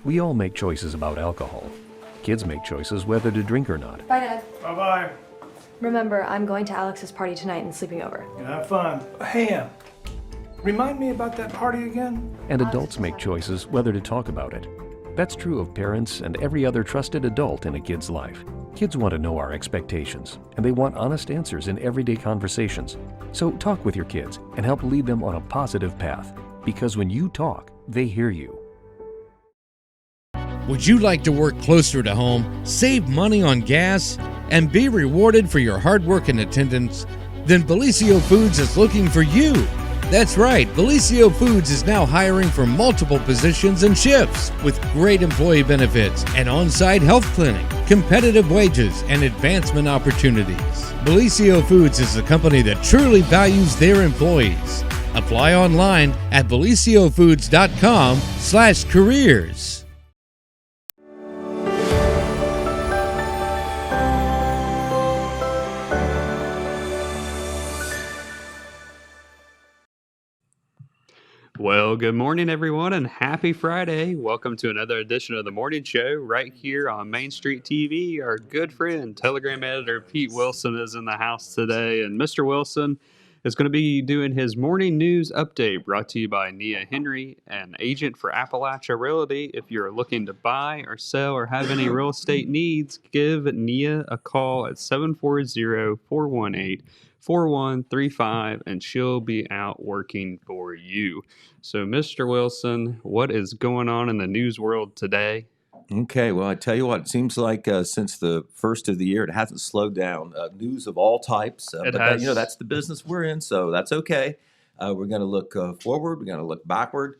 We all make choices about alcohol. Kids make choices whether to drink or not. Bye, Dad. Bye-bye. Remember, I'm going to Alex's party tonight and sleeping over. You have fun. Hey, remind me about that party again? And adults make choices whether to talk about it. That's true of parents and every other trusted adult in a kid's life. Kids want to know our expectations, and they want honest answers in everyday conversations. So talk with your kids and help lead them on a positive path, because when you talk, they hear you. Would you like to work closer to home, save money on gas, and be rewarded for your hard work and attendance? Then Bellisio Foods is looking for you. That's right, Bellisio Foods is now hiring for multiple positions and shifts with great employee benefits, an on-site health clinic, competitive wages, and advancement opportunities. Bellisio Foods is a company that truly values their employees. Apply online at belisiofoods.com/careers. Well, good morning, everyone, and happy Friday. Welcome to another edition of the Morning Show right here on Main Street TV. Our good friend, Telegram editor Pete Wilson is in the house today, and Mr. Wilson is going to be doing his morning news update brought to you by Nia Henry, an agent for Appalachia Realty. If you're looking to buy or sell or have any real estate needs, give Nia a call at 740-418-4135, and she'll be out working for you. So, Mr. Wilson, what is going on in the news world today? Okay, well, I tell you what, it seems like since the first of the year, it hasn't slowed down. News of all types, It but has. that's the business we're in, so that's okay. We're going to look forward. We're going to look backward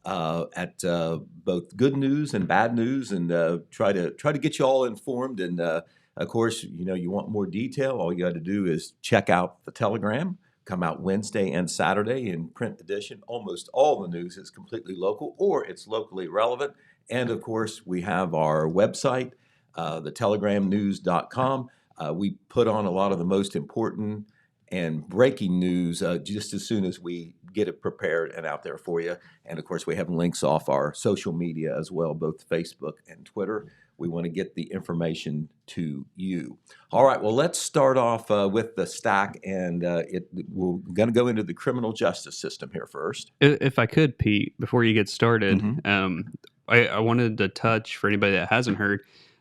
at both good news and bad news, and try to get you all informed. And of course, you want more detail. All you got to do is check out the Telegram. Come out Wednesday and Saturday in print edition. Almost all the news is completely local, or it's locally relevant. And of course, we have our website, thetelegrammnews.com. We put on a lot of the most important and breaking news just as soon as we get it prepared and out there for you. And of course, we have links off our social media as well, both Facebook and Twitter. We want to get the information to you. All right, well, let's start off with the stack, and we're going to go into the criminal justice system here first. If I could, Pete, before you get started, I wanted to touch, for anybody that hasn't heard,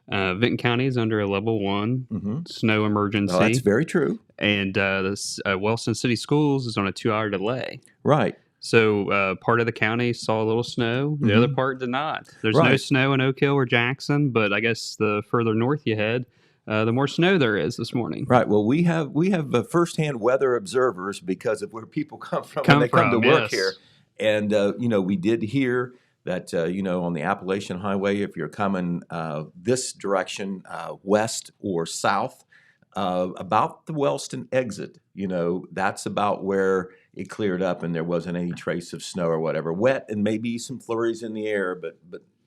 Vinton County is under a level 1 snow emergency. Oh, that's very true. And Wellston City Schools is on a 2-hour delay. Right. So part of the county saw a little snow. The other part did not. There's no snow in Oak Hill or Jackson, but I guess the further north you head, the more snow there is this morning. Right. Well, we have firsthand weather observers because of where people come from when they come to work here. And, we did hear that, on the Appalachian Highway, if you're coming this direction, west or south, about the Wellston exit, that's about where it cleared up and there wasn't any trace of snow or whatever. Wet and maybe some flurries in the air, but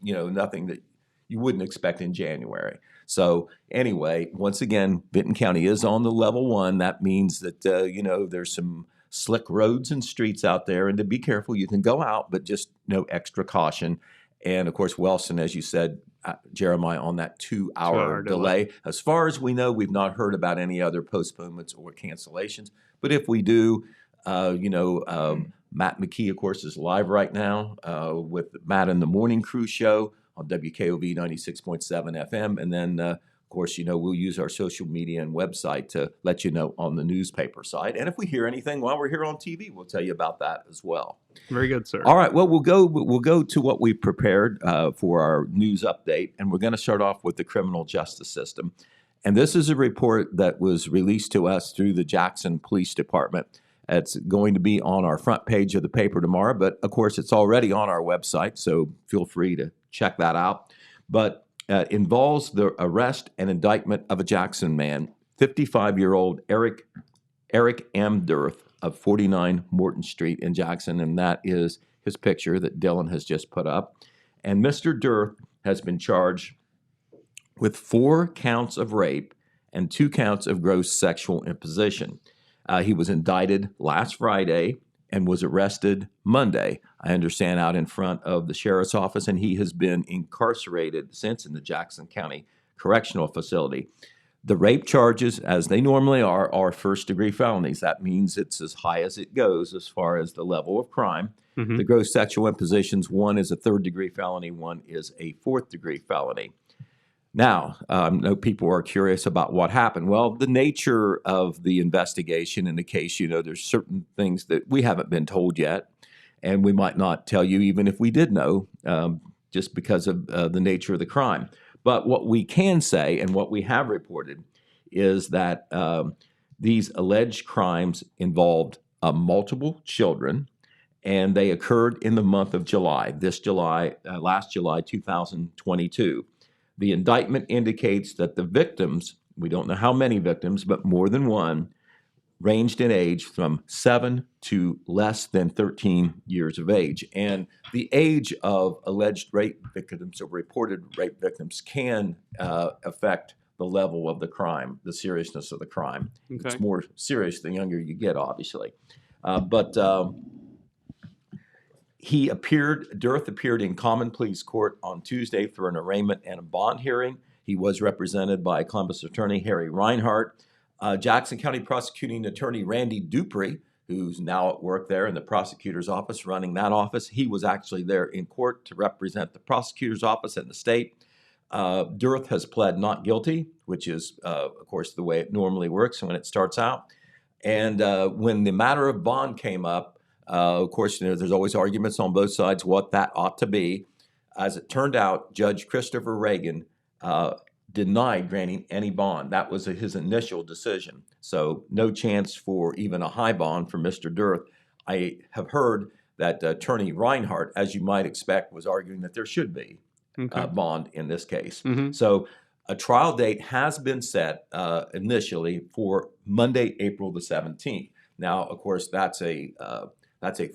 nothing that you wouldn't expect in January. So anyway, once again, Vinton County is on the level 1. That means that, there's some slick roads and streets out there, and to be careful. You can go out, but just extra caution. And of course, Wellston, as you said, Jeremiah, on that 2-hour delay. As far as we know, we've not heard about any other postponements or cancellations. But if we do, Matt McKee, of course, is live right now with Matt and the Morning Crew show on WKOV 96.7 FM. And then, of course, we'll use our social media and website to let you know on the newspaper side. And if we hear anything while we're here on TV, we'll tell you about that as well. Very good, sir. All right. Well, we'll go to what we prepared for our news update, and we're going to start off with the criminal justice system. And this is a report that was released to us through the Jackson Police Department. It's going to be on our front page of the paper tomorrow, but of course, it's already on our website, so feel free to check that out. But involves the arrest and indictment of a Jackson man, 55-year-old Eric M. Dirth of 49 Morton Street in Jackson, and that is his picture that Dylan has just put up. And Mr. Dirth has been charged with 4 counts of rape and 2 counts of gross sexual imposition. He was indicted last Friday and was arrested Monday, I understand, out in front of the sheriff's office, and he has been incarcerated since in the Jackson County Correctional Facility. The rape charges, as they normally are first-degree felonies. That means it's as high as it goes as far as the level of crime. The gross sexual impositions, one is a third-degree felony, one is a fourth-degree felony. Now, I know people are curious about what happened. Well, the nature of the investigation in the case, there's certain things that we haven't been told yet, and we might not tell you even if we did know, just because of the nature of the crime. But what we can say, and what we have reported, is that these alleged crimes involved multiple children, and they occurred in the month of July, last July 2022. The indictment indicates that the victims, we don't know how many victims, but more than one, ranged in age from 7 to less than 13 years of age. And the age of alleged rape victims or reported rape victims can affect the level of the crime, the seriousness of the crime. Okay. It's more serious the younger you get, obviously. Durth appeared in common pleas court on Tuesday for an arraignment and a bond hearing. He was represented by Columbus attorney Harry Reinhart. Jackson County prosecuting attorney Randy Dupree, who's now at work there in the prosecutor's office, running that office. He was actually there in court to represent the prosecutor's office and the state. Durth has pled not guilty, which is, of course, the way it normally works when it starts out. And when the matter of bond came up, of course, there's always arguments on both sides what that ought to be. As it turned out, Judge Christopher Reagan denied granting any bond. That was his initial decision. So no chance for even a high bond for Mr. Durth. I have heard that attorney Reinhart, as you might expect, was arguing that there should be a bond in this case. So a trial date has been set initially for Monday, April the 17th. Now, of course, that's a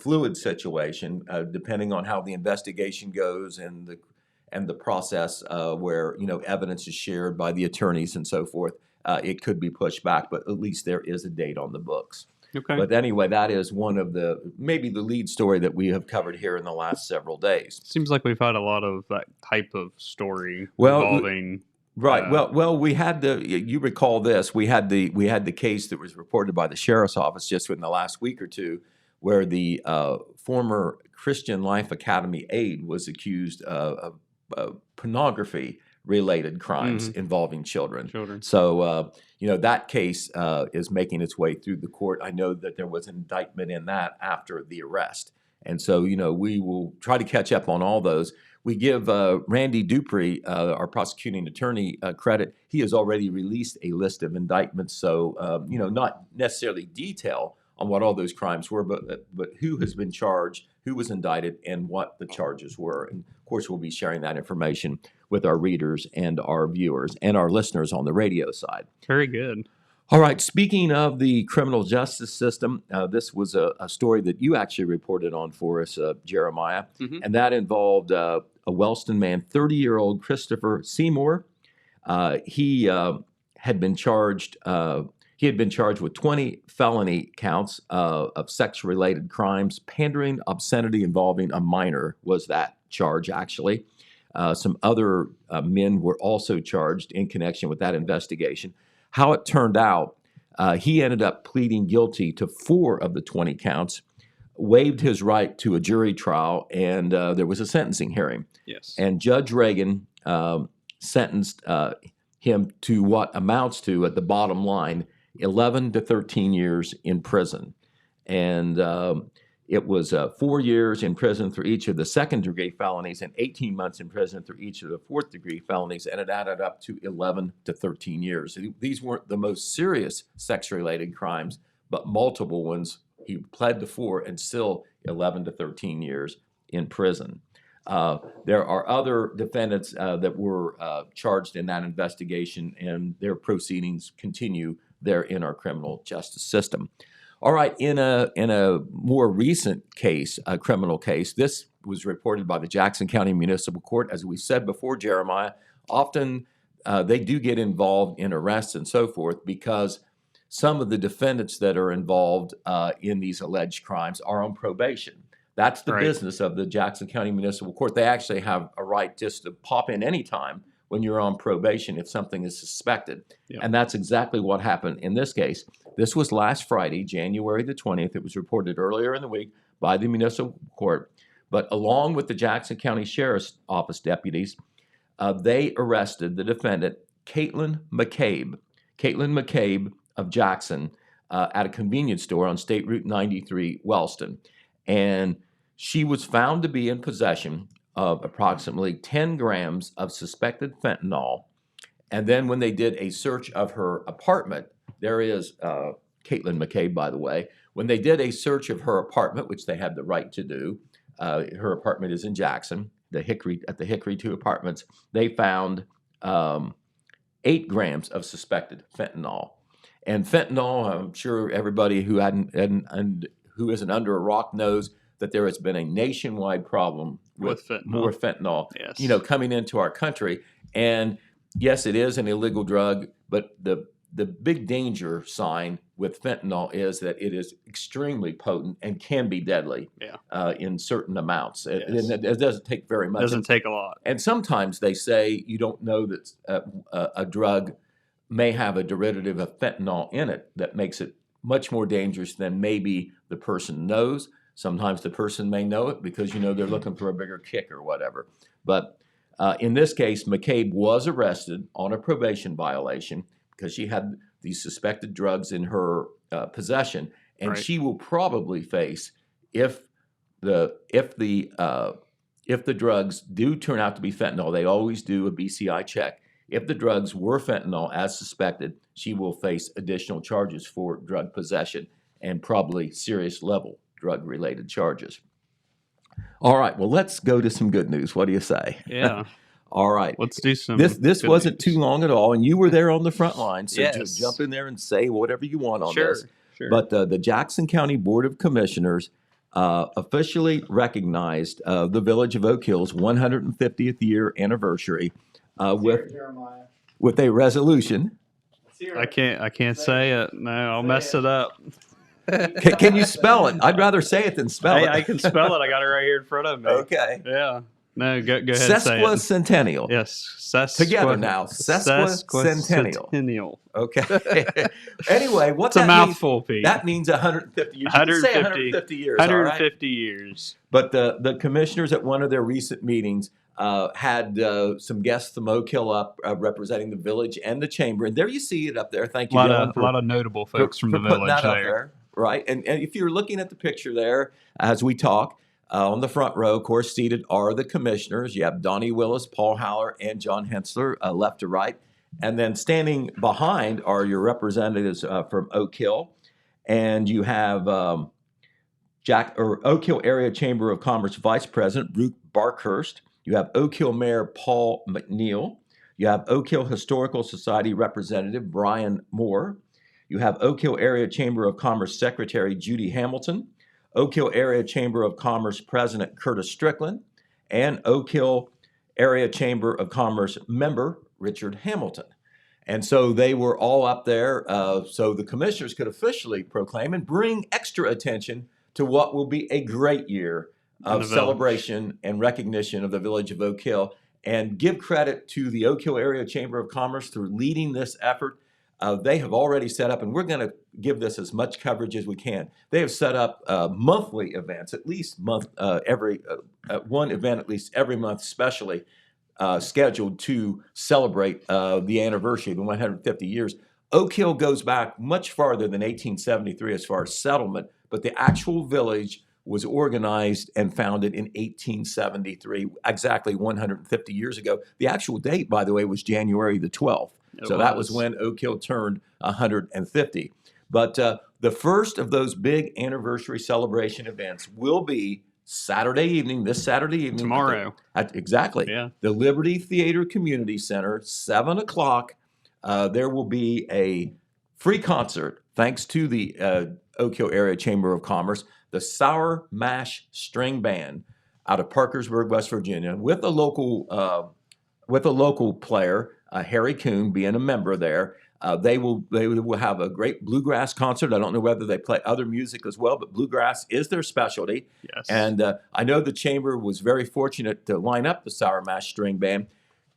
fluid situation, depending on how the investigation goes and the process where evidence is shared by the attorneys and so forth. It could be pushed back, but at least there is a date on the books. Okay. But anyway, that is one of maybe the lead story that we have covered here in the last several days. Seems like we've had a lot of that type of story involving. Right. Well, we had you recall this? We had the case that was reported by the sheriff's office just in the last week or two, where the former Christian Life Academy aide was accused of pornography-related crimes involving children. So, that case is making its way through the court. I know that there was an indictment in that after the arrest. And so, we will try to catch up on all those. We give Randy Dupree, our prosecuting attorney, credit. He has already released a list of indictments. So, not necessarily detail on what all those crimes were, but who has been charged, who was indicted, and what the charges were. And of course, we'll be sharing that information with our readers and our viewers and our listeners on the radio side. Very good. All right. Speaking of the criminal justice system, this was a story that you actually reported on for us, Jeremiah, and that involved a Wellston man, 30-year-old Christopher Seymour. He had been charged. He had been charged with 20 felony counts of sex-related crimes. Pandering, obscenity involving a minor was that charge, actually. Some other men were also charged in connection with that investigation. How it turned out, he ended up pleading guilty to 4 of the 20 counts, waived his right to a jury trial, and there was a sentencing hearing. Yes. And Judge Reagan sentenced him to what amounts to, at the bottom line, 11 to 13 years in prison. And it was 4 years in prison for each of the second-degree felonies and 18 months in prison for each of the fourth-degree felonies, and it added up to 11 to 13 years. These weren't the most serious sex-related crimes, but multiple ones. He pled to 4 and still 11 to 13 years in prison. There are other defendants that were charged in that investigation, and their proceedings continue there in our criminal justice system. All right, in a more recent case, a criminal case, this was reported by the Jackson County Municipal Court. As we said before, Jeremiah, often they do get involved in arrests and so forth because some of the defendants that are involved in these alleged crimes are on probation. That's the business of the Jackson County Municipal Court. They actually have a right just to pop in anytime when you're on probation if something is suspected. Yep. And that's exactly what happened in this case. This was last Friday, January the 20th. It was reported earlier in the week by the municipal court. But along with the Jackson County Sheriff's Office deputies, they arrested the defendant, Caitlin McCabe of Jackson, at a convenience store on State Route 93, Wellston. And she was found to be in possession of approximately 10 grams of suspected fentanyl. And then when they did a search of her apartment, there is Caitlin McCabe, by the way, when they did a search of her apartment, which they had the right to do, her apartment is in Jackson, at the Hickory 2 Apartments, they found 8 grams of suspected fentanyl. And fentanyl, I'm sure everybody who who isn't under a rock knows that there has been a nationwide problem with more fentanyl, coming into our country. And yes, it is an illegal drug, but the big danger sign with fentanyl is that it is extremely potent and can be deadly in certain amounts. Yes. It doesn't take very much. It doesn't take a lot. And sometimes they say you don't know that a drug may have a derivative of fentanyl in it that makes it much more dangerous than maybe the person knows. Sometimes the person may know it because, they're looking for a bigger kick or whatever. But in this case, McCabe was arrested on a probation violation because she had these suspected drugs in her possession, and she will probably face, if the drugs do turn out to be fentanyl, they always do a BCI check. If the drugs were fentanyl as suspected, she will face additional charges for drug possession and probably serious level drug-related charges. All right, well, let's go to some good news. What do you say? Yeah. All right. Let's do some. This wasn't too long at all, and you were there on the front line, so just jump in there and say whatever you want on this. Sure. But the Jackson County Board of Commissioners officially recognized the Village of Oak Hill's 150th year anniversary with a resolution. I can't say it. No, I'll mess it up. Can you spell it? I'd rather say it than spell it. I can spell it. I got it right here in front of me. Okay. Yeah. No, go ahead. Sesquicentennial. Yes. Together now. Sesquicentennial. Okay. Anyway, what's a mouthful, Pete. That means 150 years. 150 years. 150 years. But the commissioners at one of their recent meetings had some guests from Oak Hill up representing the village and the chamber. And there you see it up there. Thank you, Dylan. A lot of notable folks from the village there. Right. And if you're looking at the picture there as we talk, on the front row, of course, seated are the commissioners. You have Donnie Willis, Paul Haller, and John Hensler, left to right. And then standing behind are your representatives from Oak Hill. And you have Oak Hill Area Chamber of Commerce Vice President Ruth Barkhurst. You have Oak Hill Mayor Paul McNeil. You have Oak Hill Historical Society Representative Brian Moore. You have Oak Hill Area Chamber of Commerce Secretary Judy Hamilton. Oak Hill Area Chamber of Commerce President Curtis Strickland, and Oak Hill Area Chamber of Commerce member Richard Hamilton. And so they were all up there so the commissioners could officially proclaim and bring extra attention to what will be a great year of celebration and recognition of the Village of Oak Hill, and give credit to the Oak Hill Area Chamber of Commerce for leading this effort. They have already set up, and we're going to give this as much coverage as we can. They have set up monthly events, at least one event at least every month, specially scheduled to celebrate the anniversary of the 150 years. Oak Hill goes back much farther than 1873 as far as settlement, but the actual village was organized and founded in 1873, exactly 150 years ago. The actual date, by the way, was January the 12th. That was when Oak Hill turned 150. But the first of those big anniversary celebration events will be Saturday evening, this Saturday evening. Tomorrow. Exactly. Yeah. The Liberty Theater Community Center, 7 o'clock. There will be a free concert, thanks to the Oak Hill Area Chamber of Commerce, the Sour Mash String Band out of Parkersburg, West Virginia, with a local player, Harry Coon being a member there. They will have a great bluegrass concert. I don't know whether they play other music as well, but bluegrass is their specialty. Yes. And I know the Chamber was very fortunate to line up the Sour Mash String Band.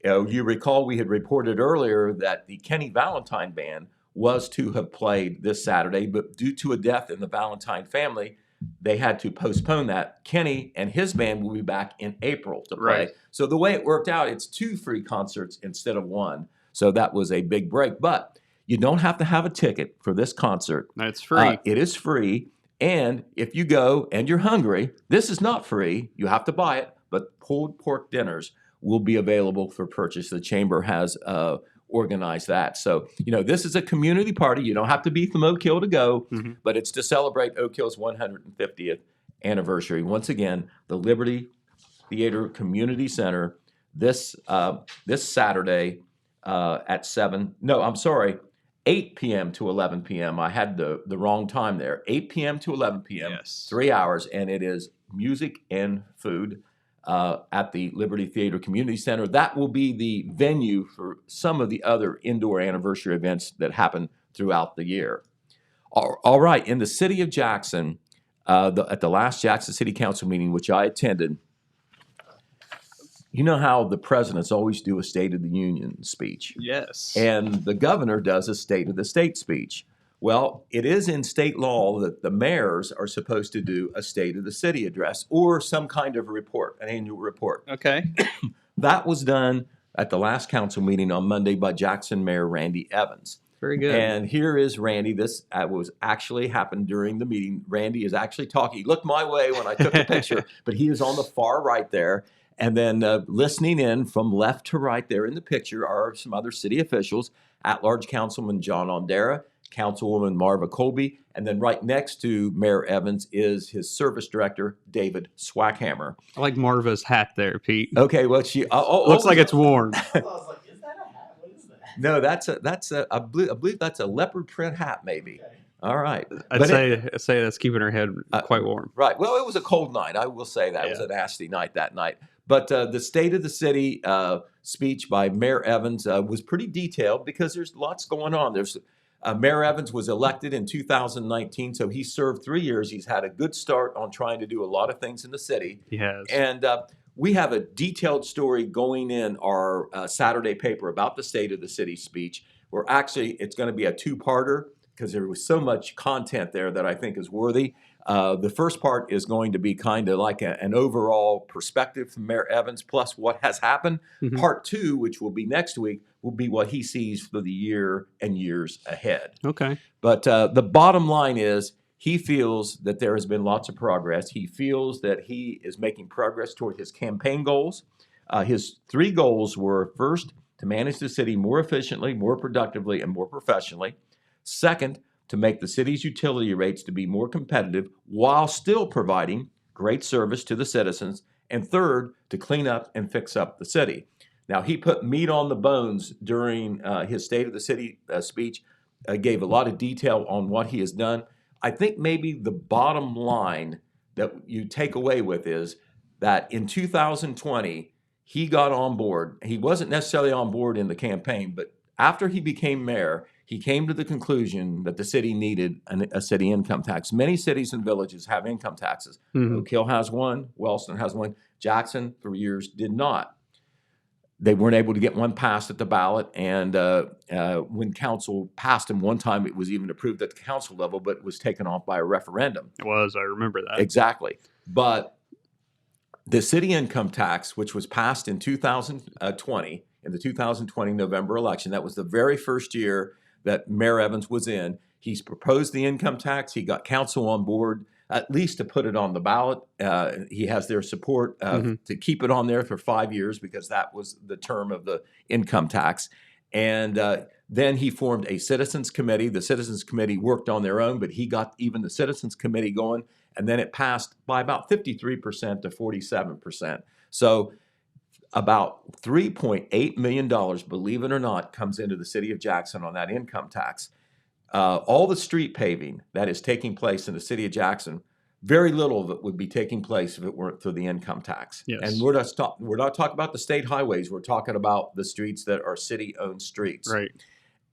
You recall we had reported earlier that the Kenny Valentine Band was to have played this Saturday, but due to a death in the Valentine family, they had to postpone that. Kenny and his band will be back in April to play. Right. So the way it worked out, it's 2 free concerts instead of 1. So that was a big break. But you don't have to have a ticket for this concert. It's free. It is free. And if you go and you're hungry, this is not free. You have to buy it. But pulled pork dinners will be available for purchase. The Chamber has organized that. So, this is a community party. You don't have to be from Oak Hill to go, but it's to celebrate Oak Hill's 150th anniversary. Once again, the Liberty Theater Community Center this Saturday at 8 p.m. to 11 p.m. I had the wrong time there. 8 p.m. to 11 p.m., Yes. 3 hours, and it is music and food at the Liberty Theater Community Center. That will be the venue for some of the other indoor anniversary events that happen throughout the year. All right, in the city of Jackson, at the last Jackson City Council meeting, which I attended, you know how the presidents always do a State of the Union speech. Yes. And the governor does a State of the State speech. Well, it is in state law that the mayors are supposed to do a State of the City address or some kind of report, an annual report. Okay. That was done at the last council meeting on Monday by Jackson Mayor Randy Evans. Very good. And here is Randy. This was actually happened during the meeting. Randy is actually talking. He looked my way when I took the picture, but he is on the far right there. And then listening in from left to right there in the picture are some other city officials, at-large Councilman John Ondera, Councilwoman Marva Colby, and then right next to Mayor Evans is his service director, David Swackhammer. I like Marva's hat there, Pete. Okay, well, she looks like it's warm. I was like, is that a hat? What is that? No, I believe that's a leopard print hat, maybe. Okay. All right. I'd say that's keeping her head quite warm. Right. Well, it was a cold night. I will say that. It was a nasty night that night. But the State of the City speech by Mayor Evans was pretty detailed because there's lots going on. Mayor Evans was elected in 2019, so he served 3 years. He's had a good start on trying to do a lot of things in the city. He has. And we have a detailed story going in our Saturday paper about the State of the City speech. Where actually it's going to be a 2-parter because there was so much content there that I think is worthy. The first part is going to be kind of like an overall perspective from Mayor Evans plus what has happened. Mm-hmm. Part 2, which will be next week, will be what he sees for the year and years ahead. Okay. But the bottom line is he feels that there has been lots of progress. He feels that he is making progress toward his campaign goals. His 3 goals were, first, to manage the city more efficiently, more productively, and more professionally. Second, to make the city's utility rates to be more competitive while still providing great service to the citizens. And third, to clean up and fix up the city. Now, he put meat on the bones during his State of the City speech, gave a lot of detail on what he has done. I think maybe the bottom line that you take away with is that in 2020, he got on board. He wasn't necessarily on board in the campaign, but after he became mayor, he came to the conclusion that the city needed a city income tax. Many cities and villages have income taxes. Mm-hmm. Oak Hill has one. Wellston has one. Jackson, for years, did not. They weren't able to get one passed at the ballot. And when council passed them one time, it was even approved at the council level, but was taken off by a referendum. It was. I remember that. Exactly. But the city income tax, which was passed in 2020, in the 2020 November election, that was the very first year that Mayor Evans was in. He's proposed the income tax. He got council on board, at least to put it on the ballot. He has their support to keep it on there for 5 years because that was the term of the income tax. And then he formed a citizens committee. The citizens committee worked on their own, but he got even the citizens committee going. And then it passed by about 53% to 47%. So about $3.8 million, believe it or not, comes into the city of Jackson on that income tax. All the street paving that is taking place in the city of Jackson, very little of it would be taking place if it weren't for the income tax. Yes. And we're not talking about the state highways. We're talking about the streets that are city-owned streets. Right.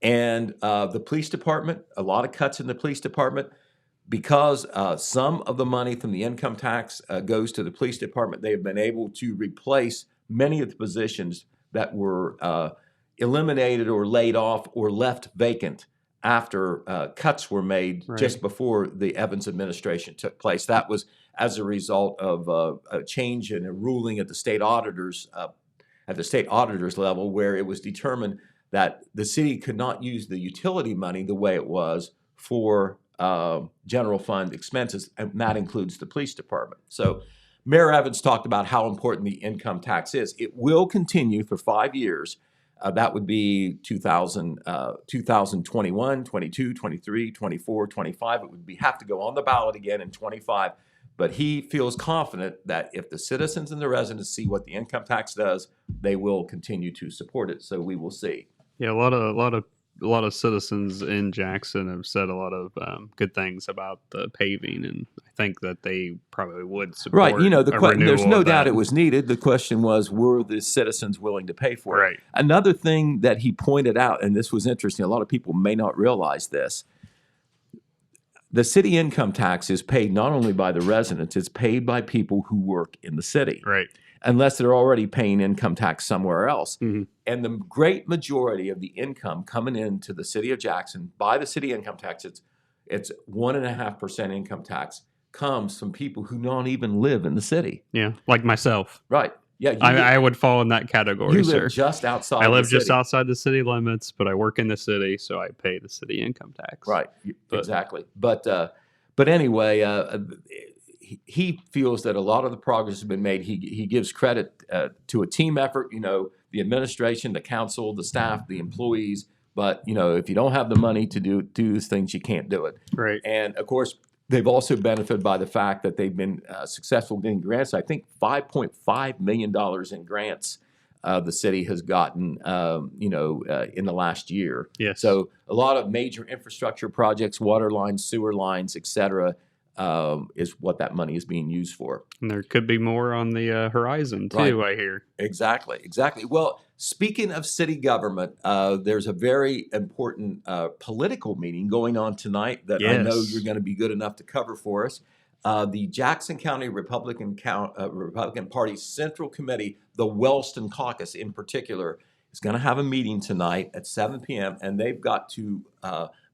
And the police department, a lot of cuts in the police department, because some of the money from the income tax goes to the police department. They have been able to replace many of the positions that were eliminated or laid off or left vacant after cuts were made just before the Evans administration took place. That was as a result of a change in a ruling at the state auditors level, where it was determined that the city could not use the utility money the way it was for general fund expenses, and that includes the police department. So Mayor Evans talked about how important the income tax is. It will continue for 5 years. That would be 2021, 22, 23, 24, 25. It would have to go on the ballot again in 25. But he feels confident that if the citizens and the residents see what the income tax does, they will continue to support it. So we will see. Yeah, a lot of citizens in Jackson have said a lot of good things about the paving, and I think that they probably would support. Right, there's no doubt it was needed. The question was, were the citizens willing to pay for it? Right. Another thing that he pointed out, and this was interesting, a lot of people may not realize this. The city income tax is paid not only by the residents, it's paid by people who work in the city. Right. Unless they're already paying income tax somewhere else. Mm-hmm. And the great majority of the income coming into the city of Jackson by the city income tax, it's 1.5% income tax, comes from people who don't even live in the city. Yeah, like myself. Right. Yeah, I would fall in that category, you sir. live just outside I live the city. just outside the city limits, but I work in the city, so I pay the city income tax. Right, exactly. But anyway, he feels that a lot of the progress has been made. He gives credit to a team effort, the administration, the council, the staff, the employees. But, if you don't have the money to do these things, you can't do it. Right. And, of course, they've also benefited by the fact that they've been successful getting grants. I think $5.5 million in grants the city has gotten, in the last year. Yes. So a lot of major infrastructure projects, water lines, sewer lines, et cetera, is what that money is being used for. And there could be more on the horizon, too, Right. I hear. Exactly. Well, speaking of city government, there's a very important political meeting going on tonight that I know you're going to be good enough to cover for us. The Jackson County Republican Party Central Committee, the Wellston Caucus in particular, is going to have a meeting tonight at 7 p.m., and they've got to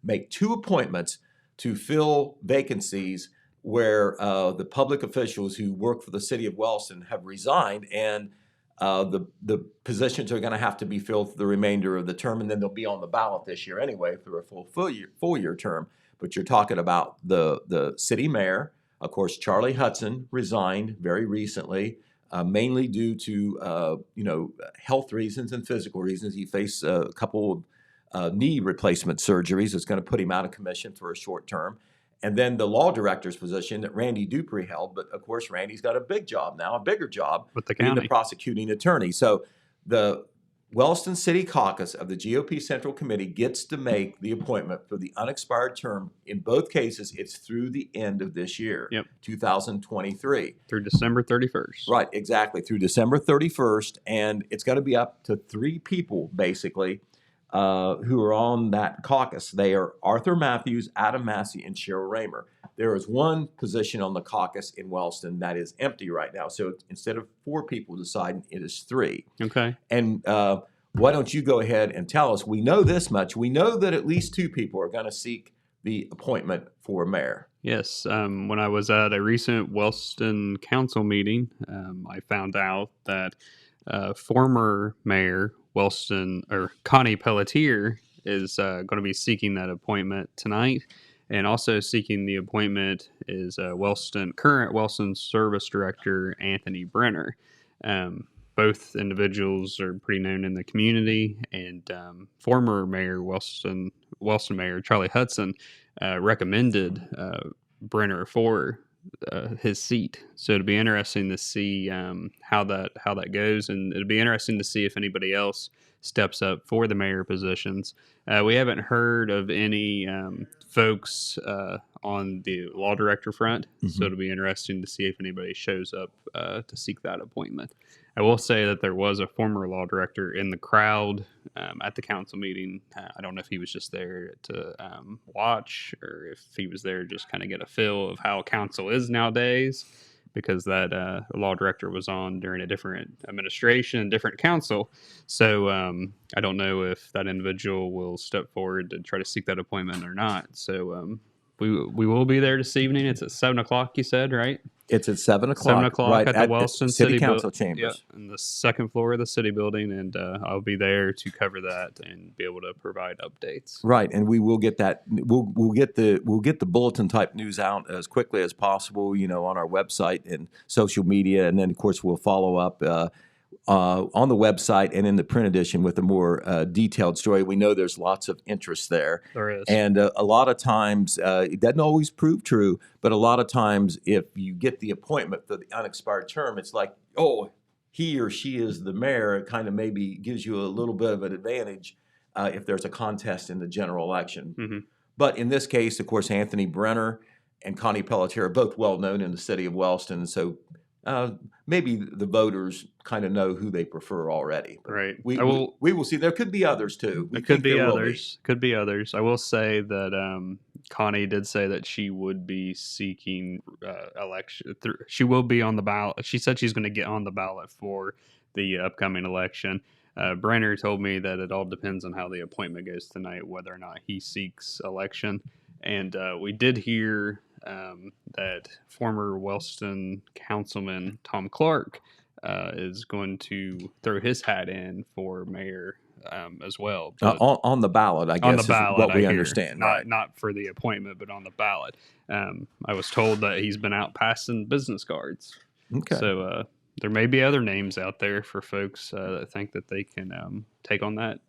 make 2 appointments to fill vacancies where the public officials who work for the city of Wellston have resigned, and the positions are going to have to be filled for the remainder of the term, and then they'll be on the ballot this year anyway for a full year term. But you're talking about the city mayor. Of course, Charlie Hudson resigned very recently, mainly due to health reasons and physical reasons. He faced a couple of knee replacement surgeries that's going to put him out of commission for a short term. And then the law director's position that Randy Dupree held. But of course, Randy's got a big job now, a bigger job, with the being county, the prosecuting attorney. So the Wellston City Caucus of the GOP Central Committee gets to make the appointment for the unexpired term. In both cases, it's through the end of this year, 2023. Through December 31st. Right, exactly, through December 31st. And it's going to be up to 3 people, basically, who are on that caucus. They are Arthur Matthews, Adam Massey, and Cheryl Raymer. There is 1 position on the caucus in Wellston that is empty right now. So instead of 4 people deciding, it is 3. Okay. And why don't you go ahead and tell us? We know this much. We know that at least 2 people are going to seek the appointment for mayor. Yes. When I was at a recent Wellston council meeting, I found out that former mayor Wellston, or Connie Pelletier, is going to be seeking that appointment tonight, and also seeking the appointment is current Wellston Service Director Anthony Brenner. Both individuals are pretty known in the community, and former mayor Wellston Mayor Charlie Hudson recommended Brenner for his seat. So it'll be interesting to see how that goes, and it'll be interesting to see if anybody else steps up for the mayor positions. We haven't heard of any folks on the law director front, so it'll be interesting to see if anybody shows up to seek that appointment. I will say that there was a former law director in the crowd at the council meeting. I don't know if he was just there to watch or if he was there just kind of get a feel of how council is nowadays, because that law director was on during a different administration, different council. So I don't know if that individual will step forward to try to seek that appointment or not. So we will be there this evening. It's at 7 o'clock, you said, right? It's at 7 o'clock. 7 o'clock right at the Wellston City Council Chambers. Yeah, in the second floor of the city building, and I'll be there to cover that and be able to provide updates. Right, and we will get that. We'll get the bulletin type news out as quickly as possible. On our website and social media, and then of course we'll follow up on the website and in the print edition with a more detailed story. We know there's lots of interest there. There is. And a lot of times, it doesn't always prove true, but a lot of times if you get the appointment for the unexpired term, it's like, oh, he or she is the mayor. It kind of maybe gives you a little bit of an advantage if there's a contest in the general election. Mm-hmm. But in this case, of course, Anthony Brenner and Connie Pelletier are both well known in the city of Wellston, so maybe the voters kind of know who they prefer already. But right. We will see. There could be others too. There could be others. Could be others. I will say that Connie did say that she would be seeking election. She will be on the ballot. She said she's going to get on the ballot for the upcoming election. Brenner told me that it all depends on how the appointment goes tonight, whether or not he seeks election. And we did hear that former Wellston councilman Tom Clark is going to throw his hat in for mayor as well. On the ballot, I guess, on the ballot, is what we understand. Not for the appointment, but on the ballot. I was told that he's been out passing business cards. Okay. So there may be other names out there for folks that think that they can take on that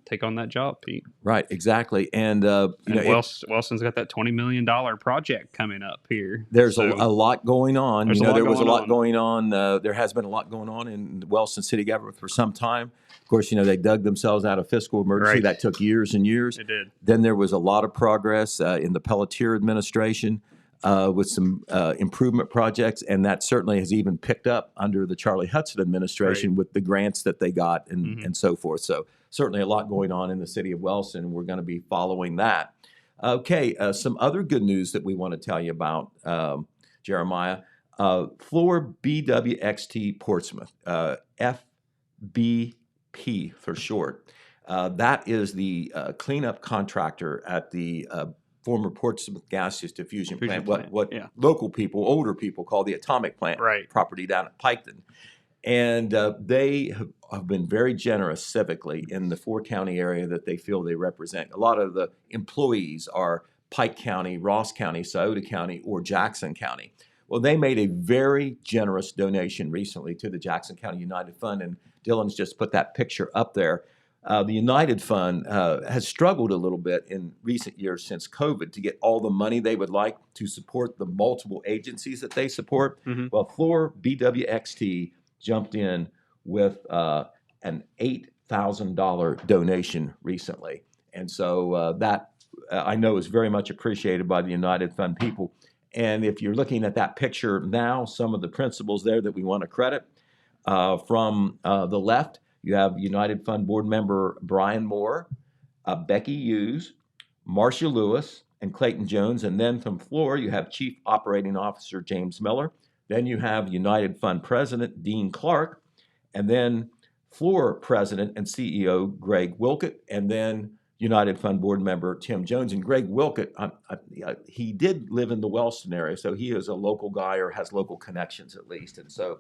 job, Pete. Right, exactly. And Wellston's got that $20 million project coming up here. There's a lot going on. There was a lot going on. There has been a lot going on in Wellston city government for some time. Of course, they dug themselves out of fiscal emergency. Right. That took years and years. It did. Then there was a lot of progress in the Pelletier administration. With some improvement projects, and that certainly has even picked up under the Charlie Hudson administration with the grants that they got and so forth. So certainly a lot going on in the city of Wellston. We're going to be following that. Okay, some other good news that we want to tell you about, Jeremiah. Floor BWXT Portsmouth, FBP for short. That is the cleanup contractor at the former Portsmouth gaseous diffusion plant, what local people, older people call the atomic plant property down at Piketon. And they have been very generous civically in the 4-county area that they feel they represent. A lot of the employees are Pike County, Ross County, Scioto County, or Jackson County. Well, they made a very generous donation recently to the Jackson County United Fund, and Dylan's just put that picture up there. The United Fund has struggled a little bit in recent years since COVID to get all the money they would like to support the multiple agencies that they support. Mm-hmm. Well, Floor BWXT jumped in with an $8,000 donation recently. And so that I know is very much appreciated by the United Fund people. And if you're looking at that picture now, some of the principals there that we want to credit from the left, you have United Fund board member Brian Moore, Becky Hughes, Marcia Lewis, and Clayton Jones. And then from Floor, you have Chief Operating Officer James Miller. Then you have United Fund President Dean Clark. And then Floor President and CEO Greg Wilkett. And then United Fund board member Tim Jones. And Greg Wilkett, he did live in the Wellston area, so he is a local guy or has local connections at least. And so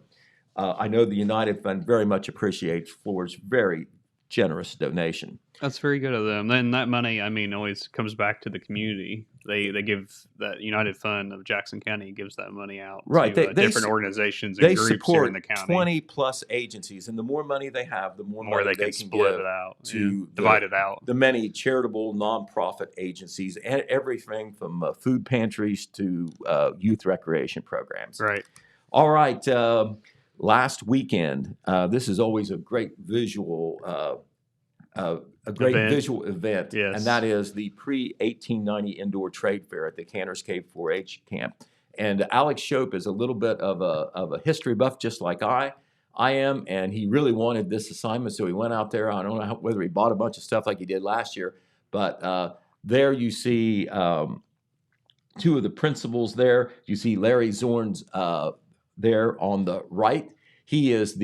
I know the United Fund very much appreciates Floor's very generous donation. That's very good of them. Then that money, always comes back to the community. They give that United Fund of Jackson County gives that money out to different organizations and groups here in the county. They support 20 plus agencies, and the more money they have, the more money they can split give it out to divide it out. The many charitable nonprofit agencies and everything from food pantries to youth recreation programs. Right. All right. Last weekend, this is always a great visual visual event, yes. And that is the pre-1890 Indoor Trade Fair at the Cantor's Cave 4-H camp. And Alex Shope is a little bit of a history buff, just like I. I am, and he really wanted this assignment, so he went out there. I don't know whether he bought a bunch of stuff like he did last year, but there you see two of the principals there. You see Larry Zorn's there on the right. He is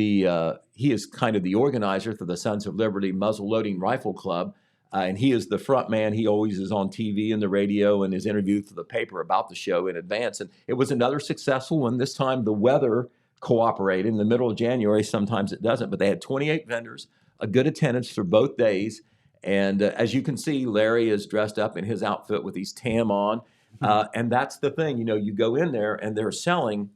kind of the organizer for the Sons of Liberty Muzzle Loading Rifle Club, and he is the front man. He always is on TV and the radio and is interviewed for the paper about the show in advance. And it was another successful one. This time the weather cooperated in the middle of January. Sometimes it doesn't, but they had 28 vendors, a good attendance for both days. And as you can see, Larry is dressed up in his outfit with his tam on. And that's the thing, you go in there and they're selling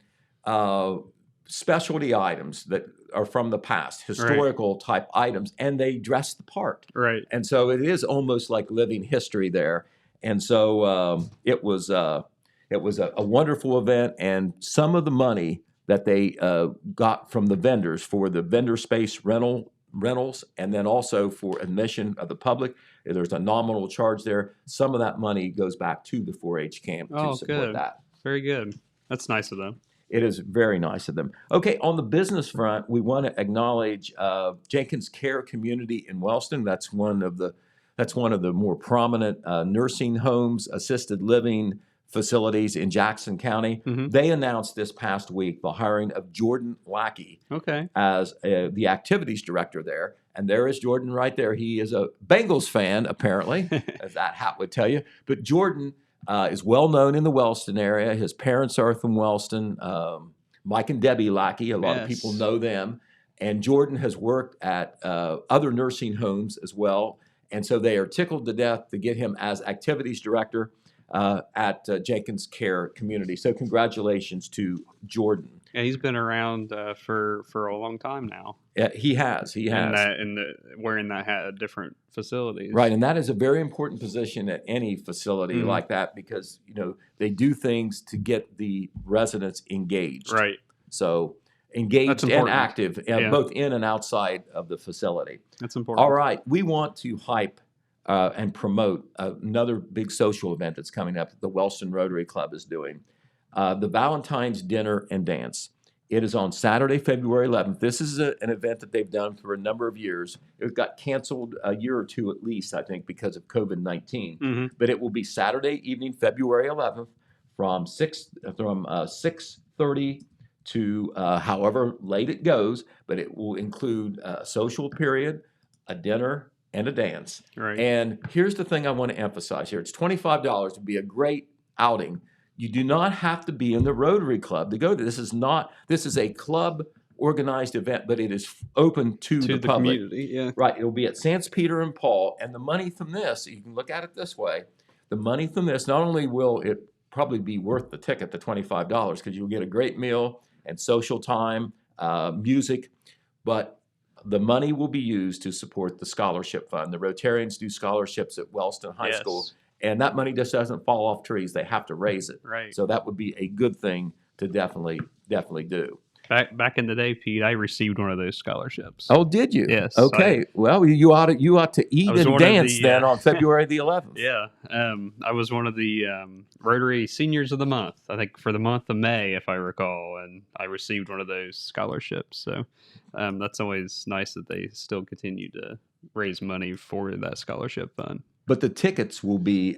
specialty items that are from the past, historical type items, and they dress the part. Right. And so it is almost like living history there. And so it was a wonderful event, and some of the money that they got from the vendors for the vendor space rentals, and then also for admission of the public. There's a nominal charge there. Some of that money goes back to the 4-H camp to support that. Very good. That's nice of them. It is very nice of them. Okay, on the business front, we want to acknowledge Jenkins Care Community in Wellston. That's one of the more prominent nursing homes, assisted living facilities in Jackson County. Mm-hmm. They announced this past week the hiring of Jordan Lackey as the activities director there. And there is Jordan right there. He is a Bengals fan, apparently, as that hat would tell you. But Jordan is well known in the Wellston area. His parents are from Wellston. Mike and Debbie Lackey, a lot of people know them. And Jordan has worked at other nursing homes as well. And so they are tickled to death to get him as activities director at Jenkins Care Community. So congratulations to Jordan. And he's been around for a long time now. He has. Wearing that hat at different facilities. Right, and that is a very important position at any facility like that, because they do things to get the residents engaged. Right. So engaged and active, both in and outside of the facility. That's important. All right, we want to hype and promote another big social event that's coming up that the Wellston Rotary Club is doing. The Valentine's Dinner and Dance. It is on Saturday, February 11th. This is an event that they've done for a number of years. It got canceled a year or two at least, I think, because of COVID-19. Mm-hmm. But it will be Saturday evening, February 11th, from 6:30 to however late it goes. But it will include a social period, a dinner, and a dance. Right. And here's the thing I want to emphasize here. It's $25 to be a great outing. You do not have to be in the Rotary Club to go to this. This is a club organized event, but it is open to the public. Community, yeah. Right. It will be at Sands Peter and Paul, and the money from this, you can look at it this way. The money from this, not only will it probably be worth the ticket, the $25, because you'll get a great meal and social time, music, but the money will be used to support the scholarship fund. The Rotarians do scholarships at Wellston High School. And that money just doesn't fall off trees. They have to raise it. Right. So that would be a good thing to definitely do. Back in the day, Pete, I received one of those scholarships. Oh, did you? Yes. Okay. Well, you ought to eat and dance then on February the 11th. Yeah. I was one of the Rotary Seniors of the Month, I think for the month of May, if I recall, and I received one of those scholarships. So that's always nice that they still continue to raise money for that scholarship fund. But the tickets will be,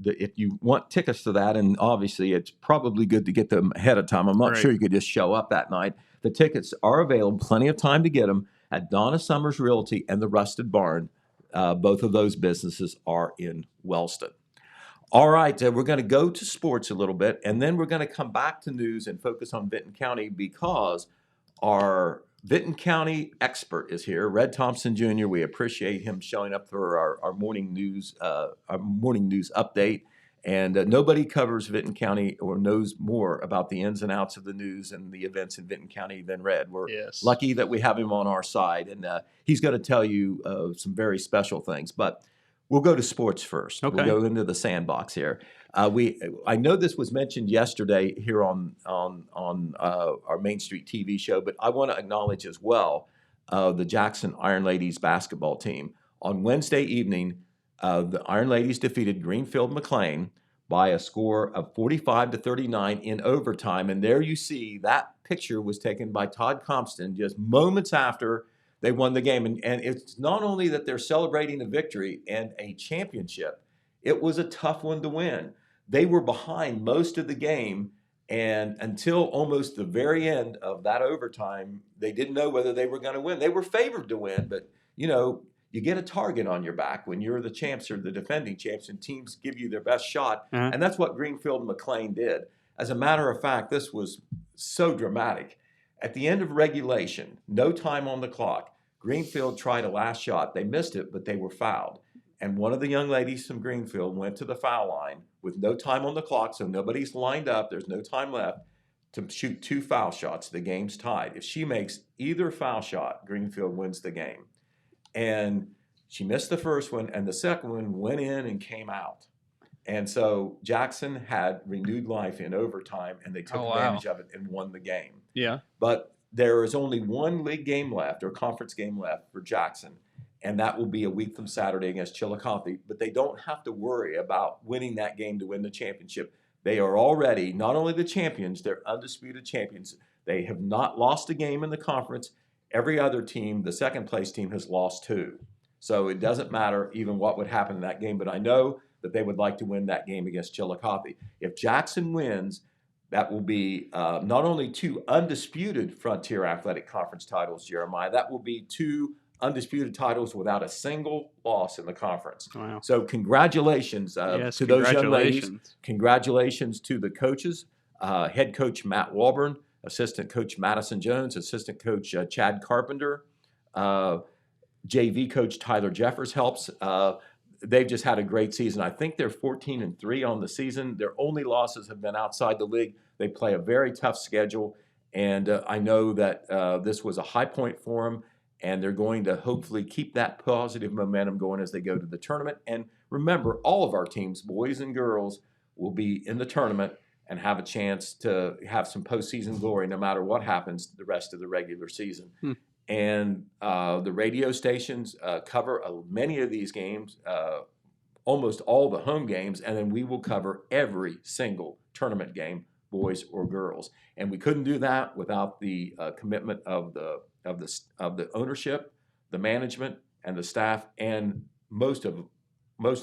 if you want tickets to that, and obviously it's probably good to get them ahead of time. I'm not sure you could just show up that night. The tickets are available, plenty of time to get them, at Donna Summers Realty and the Rusted Barn. Both of those businesses are in Wellston. All right, we're going to go to sports a little bit, and then we're going to come back to news and focus on Vinton County, because our Vinton County expert is here, Red Thompson Jr. We appreciate him showing up for our morning news update. And nobody covers Vinton County or knows more about the ins and outs of the news and the events in Vinton County than Red. We're lucky that we have him on our side, and he's going to tell you some very special things. But we'll go to sports first. Okay. We'll go into the sandbox here. I know this was mentioned yesterday here on our Main Street TV show, but I want to acknowledge as well the Jackson Iron Ladies basketball team. On Wednesday evening, the Iron Ladies defeated Greenfield McLean by a score of 45-39 in overtime, and there you see that picture was taken by Todd Compton just moments after they won the game. And it's not only that they're celebrating a victory and a championship, it was a tough one to win. They were behind most of the game, and until almost the very end of that overtime, they didn't know whether they were going to win. They were favored to win, but, you know, you get a target on your back when you're the champs or the defending champs, and teams give you their best shot. And that's what Greenfield and McLean did. As a matter of fact, this was so dramatic. At the end of regulation, no time on the clock, Greenfield tried a last shot. They missed it, but they were fouled. And one of the young ladies from Greenfield went to the foul line with no time on the clock, so nobody's lined up, there's no time left, to shoot 2 foul shots. The game's tied. If she makes either foul shot, Greenfield wins the game. And she missed the first one, and the second one went in and came out. And so Jackson had renewed life in overtime, and they took advantage of it and won the game. Yeah. But there is only one league game left, or conference game left for Jackson, and that will be a week from Saturday against Chillicothe. But they don't have to worry about winning that game to win the championship. They are already not only the champions, they're undisputed champions. They have not lost a game in the conference. Every other team, the second place team, has lost 2. So it doesn't matter even what would happen in that game. But I know that they would like to win that game against Chillicothe. If Jackson wins, that will be not only 2 undisputed Frontier Athletic Conference titles, Jeremiah, that will be 2 undisputed titles without a single loss in the conference. Wow. So congratulations to those young ladies. Congratulations to the coaches, head coach Matt Walburn, assistant coach Madison Jones, assistant coach Chad Carpenter, JV coach Tyler Jeffers helps. They've just had a great season. I think they're 14-3 on the season. Their only losses have been outside the league. They play a very tough schedule, and I know that this was a high point for them, and they're going to hopefully keep that positive momentum going as they go to the tournament. And remember, all of our teams, boys and girls, will be in the tournament and have a chance to have some postseason glory no matter what happens the rest of the regular season. And the radio stations cover many of these games, almost all the home games, and then we will cover every single tournament game, boys or girls. And we couldn't do that without the commitment of the ownership, the management, and the staff, and most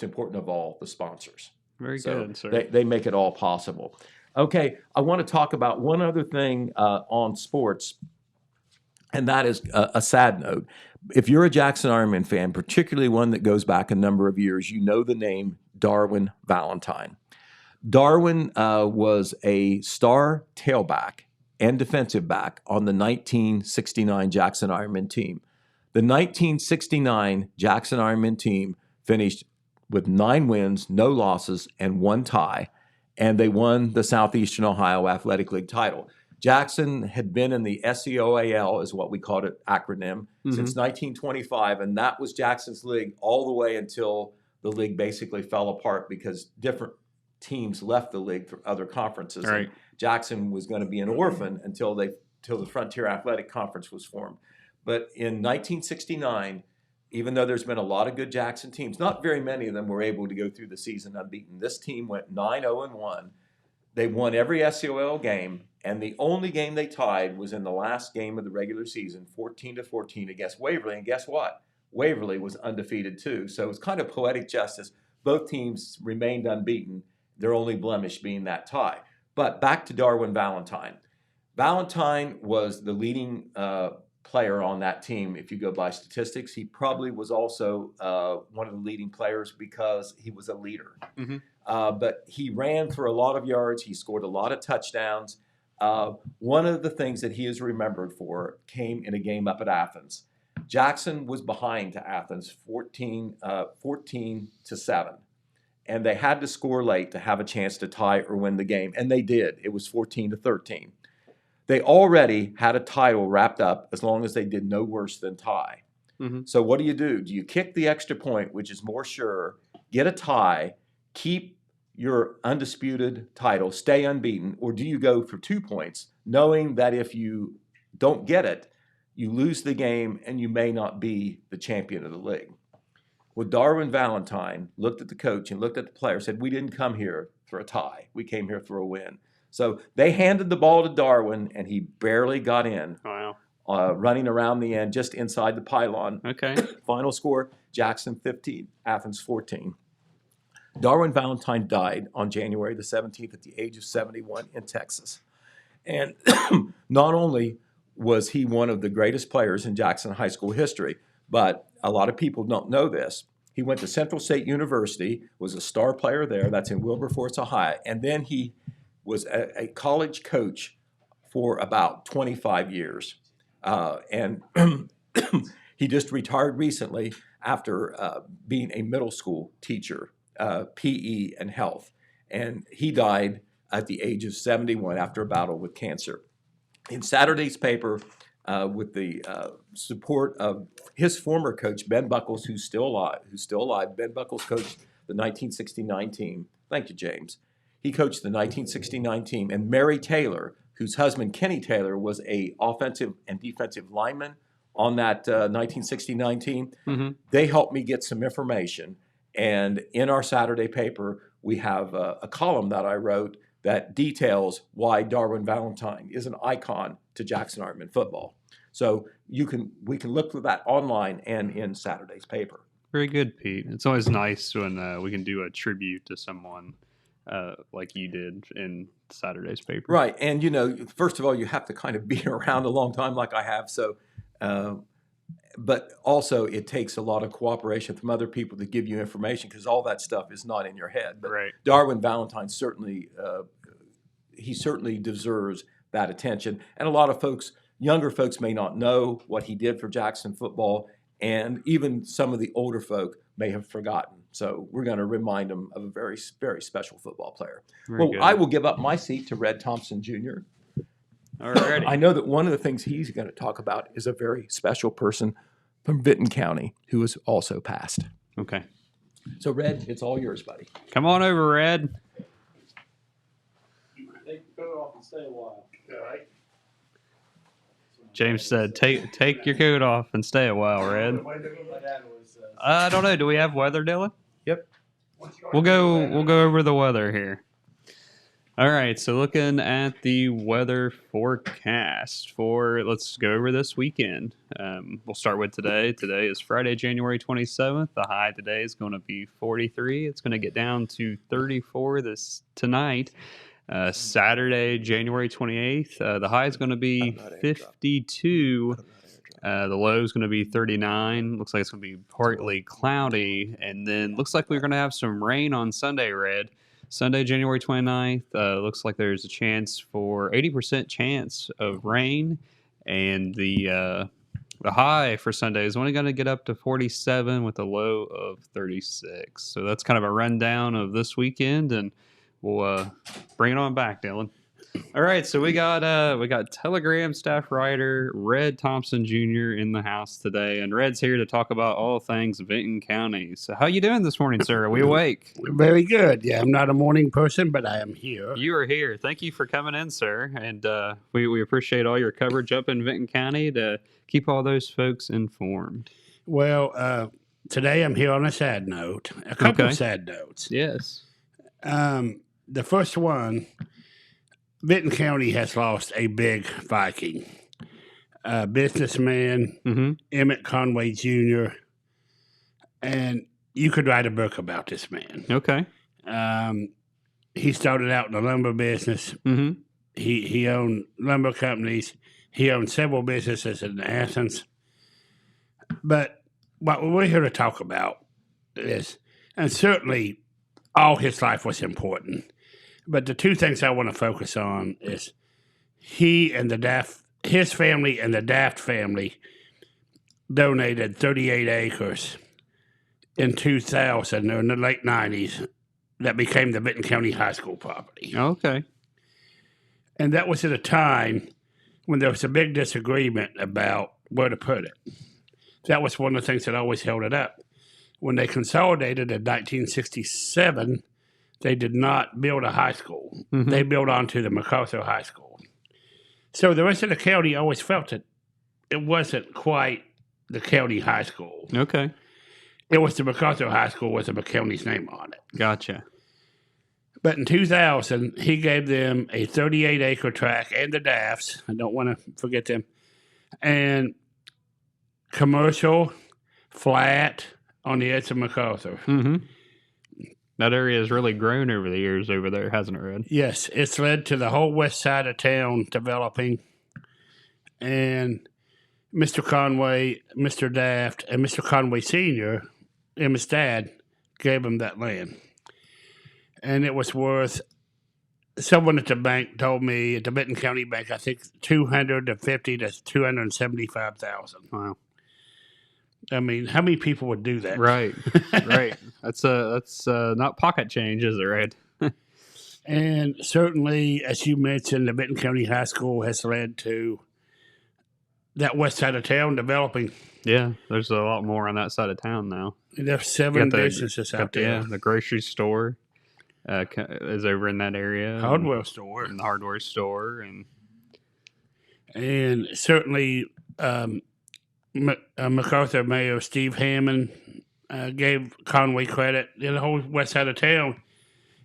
important of all, the sponsors. Very good, sir. They make it all possible. Okay, I want to talk about one other thing on sports, and that is a sad note. If you're a Jackson Ironman fan, particularly one that goes back a number of years, you know the name Darwin Valentine. Darwin was a star tailback and defensive back on the 1969 Jackson Ironman team. The 1969 Jackson Ironman team finished with 9 wins, no losses, and 1 tie, and they won the Southeastern Ohio Athletic League title. Jackson had been in the SEOAL, is what we called it, acronym, since 1925, and that was Jackson's league all the way until the league basically fell apart because different teams left the league for other conferences. Right. And Jackson was going to be an orphan until the Frontier Athletic Conference was formed. But in 1969, even though there's been a lot of good Jackson teams, not very many of them were able to go through the season unbeaten. This team went 9-0-1. They won every SEOL game, and the only game they tied was in the last game of the regular season, 14-14 against Waverly. And guess what? Waverly was undefeated too. So it's kind of poetic justice. Both teams remained unbeaten, their only blemish being that tie. But back to Darwin Valentine. Valentine was the leading player on that team. If you go by statistics, he probably was also one of the leading players because he was a leader. But he ran for a lot of yards. He scored a lot of touchdowns. One of the things that he is remembered for came in a game up at Athens. Jackson was behind to Athens 14-7. And they had to score late to have a chance to tie or win the game. And they did. It was 14-13. They already had a title wrapped up as long as they did no worse than tie. So what do? Do you kick the extra point, which is more sure, get a tie, keep your undisputed title, stay unbeaten, or do you go for 2 points, knowing that if you don't get it, you lose the game and you may not be the champion of the league? Well, Darwin Valentine looked at the coach and looked at the player, said, we didn't come here for a tie. We came here for a win. So they handed the ball to Darwin, and he barely got in. Wow. Running around the end, just inside the pylon. Okay. Final score, Jackson 15, Athens 14. Darwin Valentine died on January the 17th at the age of 71 in Texas. And not only was he one of the greatest players in Jackson High School history, but a lot of people don't know this. He went to Central State University, was a star player there. That's in Wilberforce, Ohio. And then he was a college coach for about 25 years. And he just retired recently after being a middle school teacher, PE and health. And he died at the age of 71 after a battle with cancer. In Saturday's paper, with the support of his former coach, Ben Buckles, who's still alive. Ben Buckles coached the 1969 team. Thank you, James. He coached the 1969 team. And Mary Taylor, whose husband, Kenny Taylor, was a offensive and defensive lineman on that 1969 team. Mm-hmm. They helped me get some information. And in our Saturday paper, we have a column that I wrote that details why Darwin Valentine is an icon to Jackson Artman football. So we can look for that online and in Saturday's paper. Very good, Pete. It's always nice when we can do a tribute to someone like you did in Saturday's paper. Right. And, first of all, you have to kind of be around a long time like I have. So, but also it takes a lot of cooperation from other people to give you information because all that stuff is not in your head. But right. Darwin Valentine certainly deserves that attention. And a lot of folks, younger folks, may not know what he did for Jackson football, and even some of the older folk may have forgotten. So we're going to remind them of a very, very special football player. Very good. I will give up my seat to Red Thompson Jr. All right. I know that one of the things he's going to talk about is a very special person from Vinton County who has also passed. Okay. So, Red, it's all yours, buddy. Come on over, Red. Take your coat off and stay a while. All right. James said, "Take your coat off and stay a while, Red." I don't know. Do we have weather, Dylan? Yep. We'll go over the weather here. All right. So looking at the weather forecast let's go over this weekend. We'll start with today. Today is Friday, January 27th. The high today is going to be 43. It's going to get down to 34 tonight. Saturday, January 28th, the high is going to be 52. The low is going to be 39. Looks like it's going to be partly cloudy. And then looks like we're going to have some rain on Sunday, Red. Sunday, January 29th, looks like there's a chance for 80% chance of rain. And the high for Sunday is only going to get up to 47 with a low of 36. So that's kind of a rundown of this weekend. And we'll bring it on back, Dylan. All right, so we got Telegram staff writer Red Thompson Jr. in the house today, and Red's here to talk about all things Vinton County. So how you doing this morning, sir? Are we awake? Very good. Yeah, I'm not a morning person, but I am here. You are here. Thank you for coming in, sir, and we appreciate all your coverage up in Vinton County to keep all those folks informed. Well, today I'm here on a sad note, a couple of sad notes. Yes. The first one, Vinton County has lost a big Viking, a businessman, Emmett Conway Jr., and you could write a book about this man. Okay. He started out in the lumber business. Mm-hmm. He owned lumber companies. He owned several businesses in Athens. But what we're here to talk about is, and certainly all his life was important, but the two things I want to focus on is his family and the Daft family donated 38 acres in 2000, or in the late 90s, that became the Vinton County High School property. Okay. And that was at a time when there was a big disagreement about where to put it. That was one of the things that always held it up. When they consolidated in 1967, they did not build a high school. Mm-hmm. They built onto the MacArthur High School. So the rest of the county always felt that it wasn't quite the county high school. Okay. It was the MacArthur High School with the county's name on it. Gotcha. But in 2000, he gave them a 38-acre tract and the Dafts. I don't want to forget them. And commercial, flat on the edge of MacArthur. Mm-hmm. That area has really grown over the years over there, hasn't it, Red? Yes, it's led to the whole west side of town developing. And Mr. Conway, Mr. Daft, and Mr. Conway Sr., Emma's dad, gave him that land. And it was worth, someone at the bank told me, at the Benton County Bank, I think $250,000 to $275,000. Wow. I mean, how many people would do that? Right, right. That's not pocket change, is it, Red? And certainly, as you mentioned, the Benton County High School has led to that west side of town developing. Yeah, there's a lot more on that side of town now. There's 7 businesses out there. Yeah, the grocery store is over in that area. Hardware store. And the hardware store. And certainly, MacArthur Mayor Steve Hammond gave Conway credit in the whole west side of town.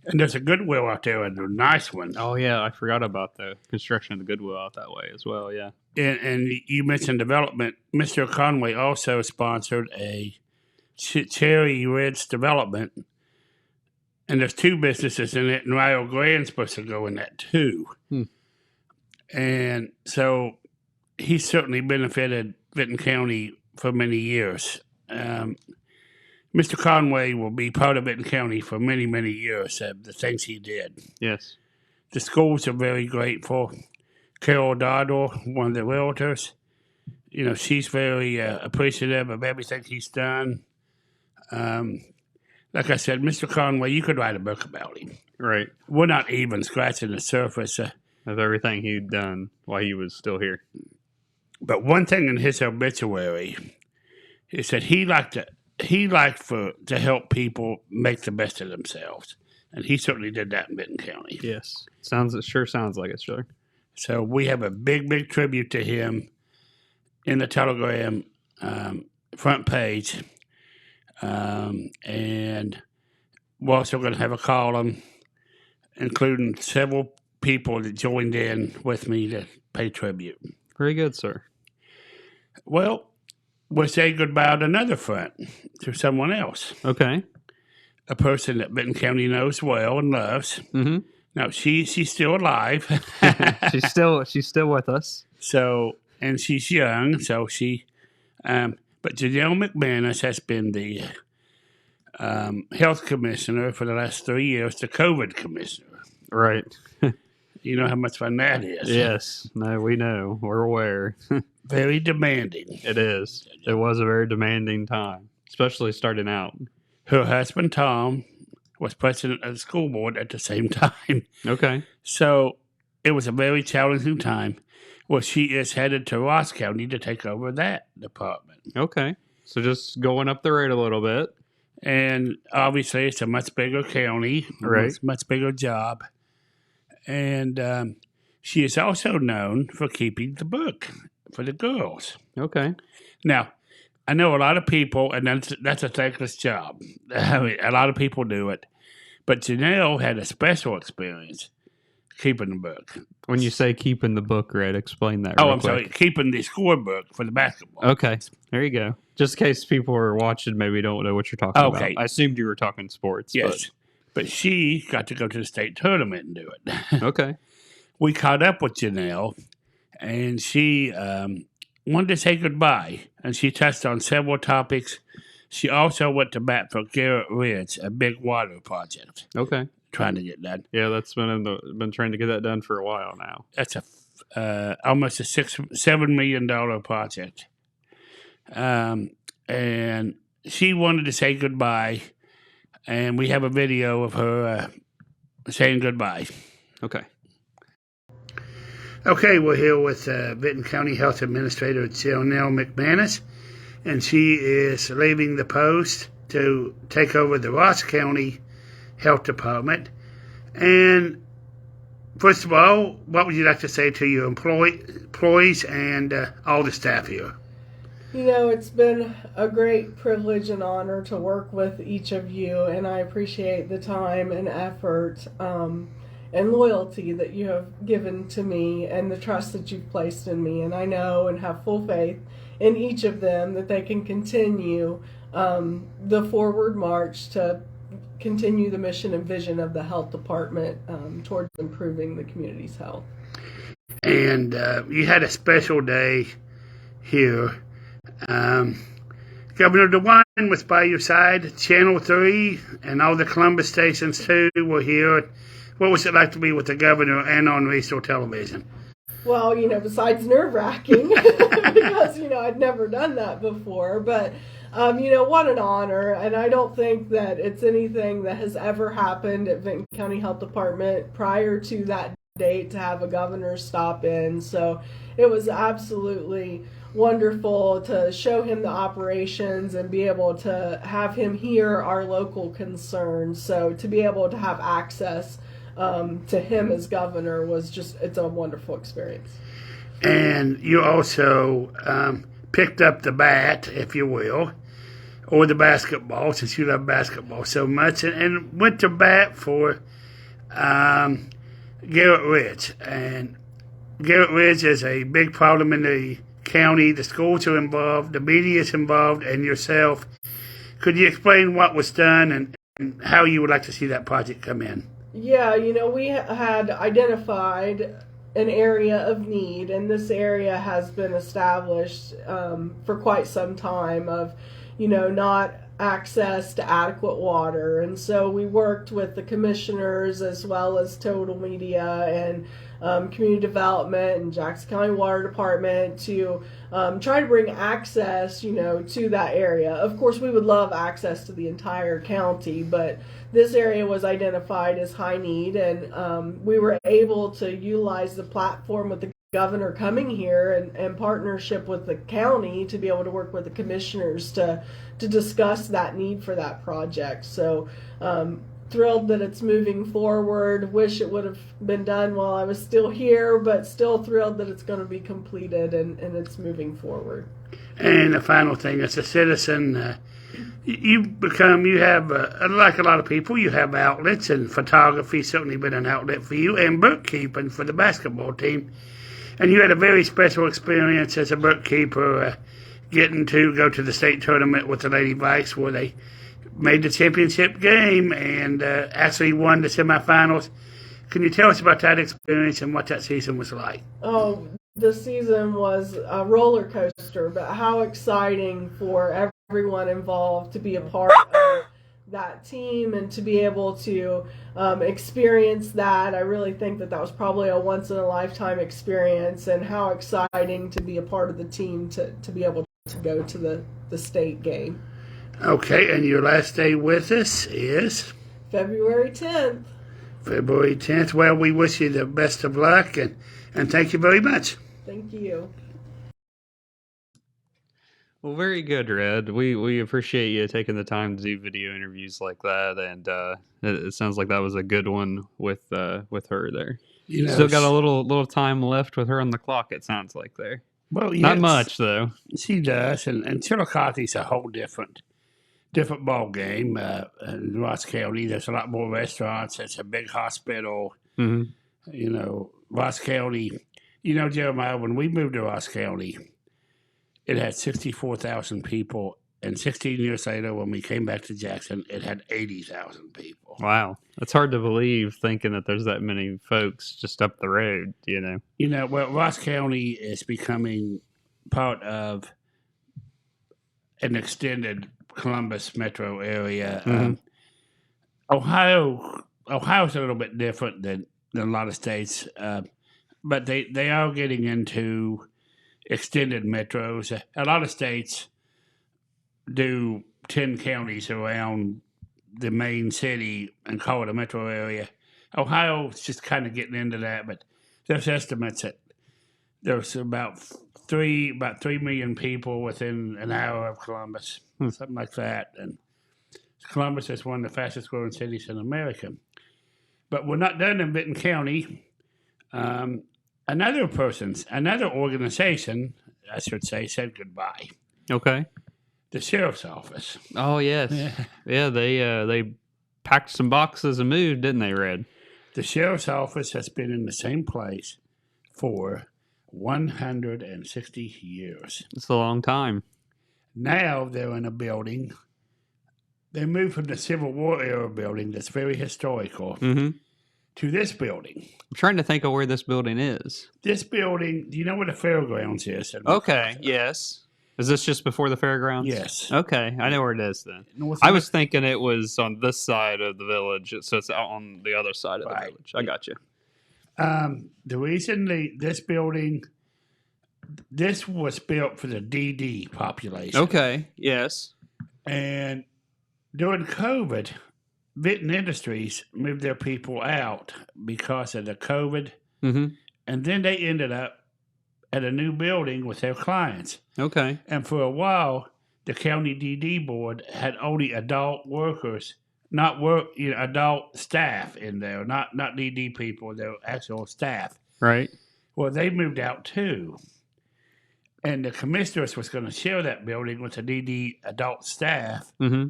And there's a Goodwill out there, and a nice one. Oh, yeah, I forgot about the construction of the Goodwill out that way as well, yeah. And you mentioned development. Mr. Conway also sponsored a Cherry Ridge development, and there's 2 businesses in it, and Rio Grande's supposed to go in that too. And so he certainly benefited Benton County for many years. Mr. Conway will be part of Benton County for many, many years, the things he did. Yes. The schools are very grateful. Carol Doddle, one of the realtors, she's very appreciative of everything he's done. Like I said, Mr. Conway, you could write a book about him. Right. We're not even scratching the surface of everything he'd done while he was still here. But one thing in his obituary is that he liked to help people make the best of themselves. And he certainly did that in Benton County. Yes. It sure sounds like it, sure. So we have a big, big tribute to him in the Telegram front page. And we're also going to have a column, including several people that joined in with me to pay tribute. Very good, sir. Well, we'll say goodbye on another front to someone else. Okay. A person that Benton County knows well and loves. Mm-hmm. Now, she's still alive. she's still with us. So, and she's young, so she, but Janelle McManus has been the health commissioner for the last 3 years, the COVID commissioner. Right. You know how much fun that is. Yes. No, we know. We're aware. Very demanding. It is. It was a very demanding time, especially starting out. Her husband, Tom, was president of the school board at the same time. Okay. So it was a very challenging time. Well, she is headed to Ross County to take over that department. Okay. So just going up the road a little bit. And obviously, it's a much bigger county, right? Much bigger job. And she is also known for keeping the book for the girls. Okay. Now, I know a lot of people, and that's a thankless job. I mean, a lot of people do it. But Janelle had a special experience keeping the book. When you say keeping the book, Red, explain that. I'm sorry, keeping the scorebook for the basketball. Okay, there you go. Just in case people are watching, maybe don't know what you're talking about. I assumed you were talking sports. Yes, but she got to go to the state tournament and do it. Okay. We caught up with Janelle, and she wanted to say goodbye, and she touched on several topics. She also went to bat for Garrett Ridge, a big water project. Okay. Trying to get done. Yeah, that's been trying to get that done for a while now. That's almost a $7 million project. And she wanted to say goodbye, and we have a video of her saying goodbye. Okay. Okay, we're here with Benton County Health Administrator Janelle McManus, and she is leaving the post to take over the Ross County Health Department. And first of all, what would you like to say to your employees and all the staff here? You know, it's been a great privilege and honor to work with each of you, and I appreciate the time and effort and loyalty that you have given to me and the trust that you've placed in me. And I know and have full faith in each of them that they can continue the forward march to continue the mission and vision of the health department towards improving the community's health. And you had a special day here. Governor DeWine was by your side. Channel 3 and all the Columbus stations too were here. What was it like to be with the governor and on regional television? Well, you know, besides nerve-wracking, because, you know, I'd never done that before, but, you know, what an honor, and I don't think that it's anything that has ever happened at Vinton County Health Department prior to that date to have a governor stop in, so it was absolutely wonderful to show him the operations and be able to have him hear our local concerns, so to be able to have access to him as governor was just, it's a wonderful experience. And you also picked up the bat, if you will, or the basketball, since you love basketball so much, and went to bat for Garrett Ridge. And Garrett Ridge is a big problem in the county. The schools are involved, the media is involved, and yourself. Could you explain what was done and how you would like to see that project come in? Yeah, you know, we had identified an area of need, and this area has been established for quite some time of, you know, not access to adequate water. And so we worked with the commissioners as well as Total Media and Community Development and Jackson County Water Department to try to bring access, you know, to that area. Of course, we would love access to the entire county, but this area was identified as high need, and we were able to utilize the platform with the governor coming here and partnership with the county to be able to work with the commissioners to discuss that need for that project. So thrilled that it's moving forward. Wish it would have been done while I was still here, but still thrilled that it's going to be completed and it's moving forward. And the final thing, as a citizen, you have, like a lot of people, you have outlets, and photography certainly been an outlet for you, and bookkeeping for the basketball team. And you had a very special experience as a bookkeeper, getting to go to the state tournament with the Lady Vikes, where they made the championship game and actually won the semifinals. Can you tell us about that experience and what that season was like? Oh, the season was a roller coaster, but how exciting for everyone involved to be a part of that team and to be able to experience that. I really think that was probably a once-in-a-lifetime experience, and how exciting to be a part of the team to be able to go to the state game. Okay, and your last day with us is? February 10th. February 10th. Well, we wish you the best of luck, and thank you very much. Thank you. Well, very good, Red. We appreciate you taking the time to do video interviews like that, and it sounds like that was a good one with her there. You know, still got a little time left with her on the clock. It sounds like there. Well, yes, not much though. She does, and Chillicothe's a whole different ball game. In Ross County, there's a lot more restaurants. It's a big hospital. Mm-hmm. You know, Ross County. You know, Jeremiah, when we moved to Ross County, it had 64,000 people, and 16 years later, when we came back to Jackson, it had 80,000 people. Wow, that's hard to believe, thinking that there's that many folks just up the road. You know, well, Ross County is becoming part of an extended Columbus metro area. Mm-hmm. Ohio's a little bit different than a lot of states, but they are getting into extended metros. A lot of states do 10 counties around the main city and call it a metro area. Ohio's just kind of getting into that, but there's estimates that there's about 3 million people within an hour of Columbus, something like that. And Columbus is one of the fastest growing cities in America. But we're not done in Benton County. Another organization, I should say, said goodbye. Okay. The sheriff's office. Oh yes. Yeah. They packed some boxes and moved, didn't they, Red? The sheriff's office has been in the same place for 160 years. It's a long time. Now they're in a building. They moved from the Civil War era building that's very historical to this building. I'm trying to think of where this building is. This building, do you know where the fairgrounds is? Okay. Yes. Is this just before the fairgrounds? Yes. Okay, I know where it is then. North I was thinking it was on this side of the village, so it's out on the other side of the village. I got you. The reason this building, this was built for the DD population. Okay, yes. And during COVID, Vinton Industries moved their people out because of the COVID. Mm-hmm. And then they ended up at a new building with their clients. Okay. And for a while, the county DD board had only adult workers, adult staff in there, not DD people, their actual staff. Right. Well, they moved out too. And the commissioners was going to share that building with the DD adult staff. Mm-hmm.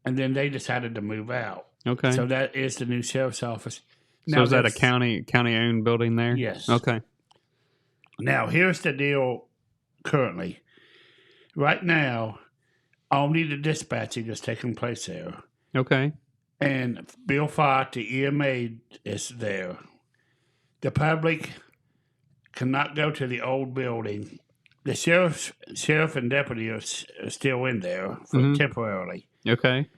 And then they decided to move out. Okay. So that is the new sheriff's office. So is that a county-owned building there? Yes. Okay. Now, here's the deal currently. Right now, only the dispatching is taking place there. Okay. And Bill Fott, the EMA, is there. The public cannot go to the old building. The sheriff and deputy are still in there temporarily. Okay.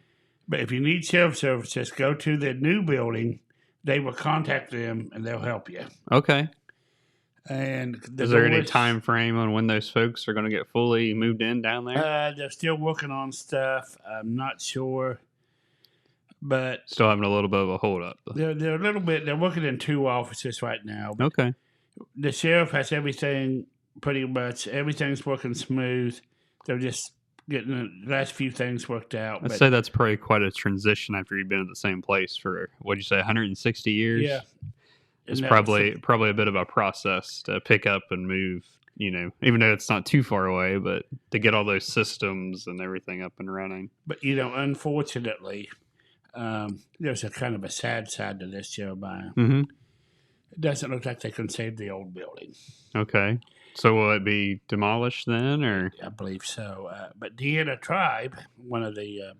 But if you need sheriff services, go to the new building. They will contact them, and they'll help you. Okay. And is there any time frame on when those folks are going to get fully moved in down there? They're still working on stuff. I'm not sure, but still having a little bit of a hold up. They're a little bit. They're working in 2 offices right now. Okay. The sheriff has everything pretty much. Everything's working smooth. They're just getting the last few things worked out. I'd say that's probably quite a transition after you've been at the same place for, what'd you say, 160 years? Yeah. It's probably a bit of a process to pick up and move, even though it's not too far away, but to get all those systems and everything up and running. But, unfortunately, there's a kind of a sad side to this, Jeremiah. Mm-hmm. It doesn't look like they can save the old building. Okay. So will it be demolished then, or? I believe so. But Deanna Tribe, one of the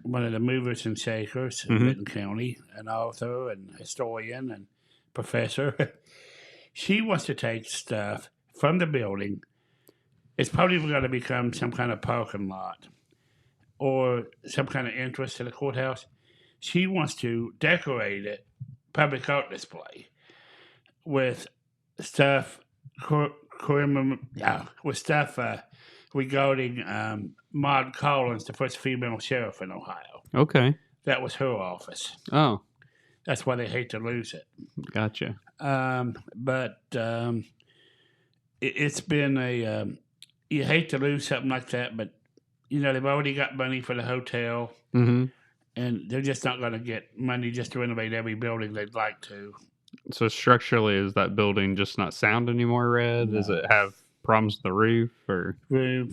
movers and shakers in Benton County, an author and historian and professor, she wants to take stuff from the building. It's probably going to become some kind of parking lot or some kind of entrance to the courthouse. She wants to decorate it, public art display, with stuff regarding Maud Collins, the first female sheriff in Ohio. Okay. That was her office. Oh. That's why they hate to lose it. Gotcha. It's been you hate to lose something like that, but, they've already got money for the hotel. Mm-hmm. And they're just not going to get money just to renovate every building they'd like to. So structurally, is that building just not sound anymore, Red? No. Does it have problems with the roof or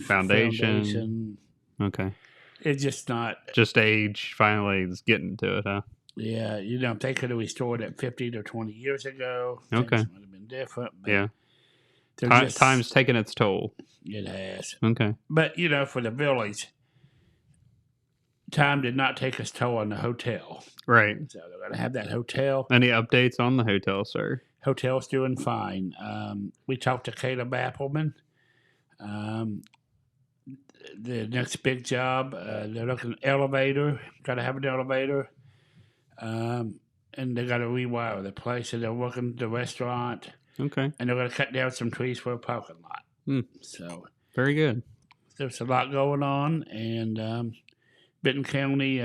foundation? Okay. It's just not. Just age finally is getting to it, huh? Yeah. If they could have restored it 50 to 20 years ago, okay, things would have been different. Yeah. Time's taking its toll. It has. Okay. But, for the village, time did not take its toll on the hotel. Right. So they're going to have that hotel. Any updates on the hotel, sir? Hotel's doing fine. We talked to Caleb Appleman. The next big job, they're looking at an elevator. Got to have an elevator. And they got to rewire the place. And they're working the restaurant. Okay. And they're going to cut down some trees for a parking lot. So very good. There's a lot going on. And Benton County,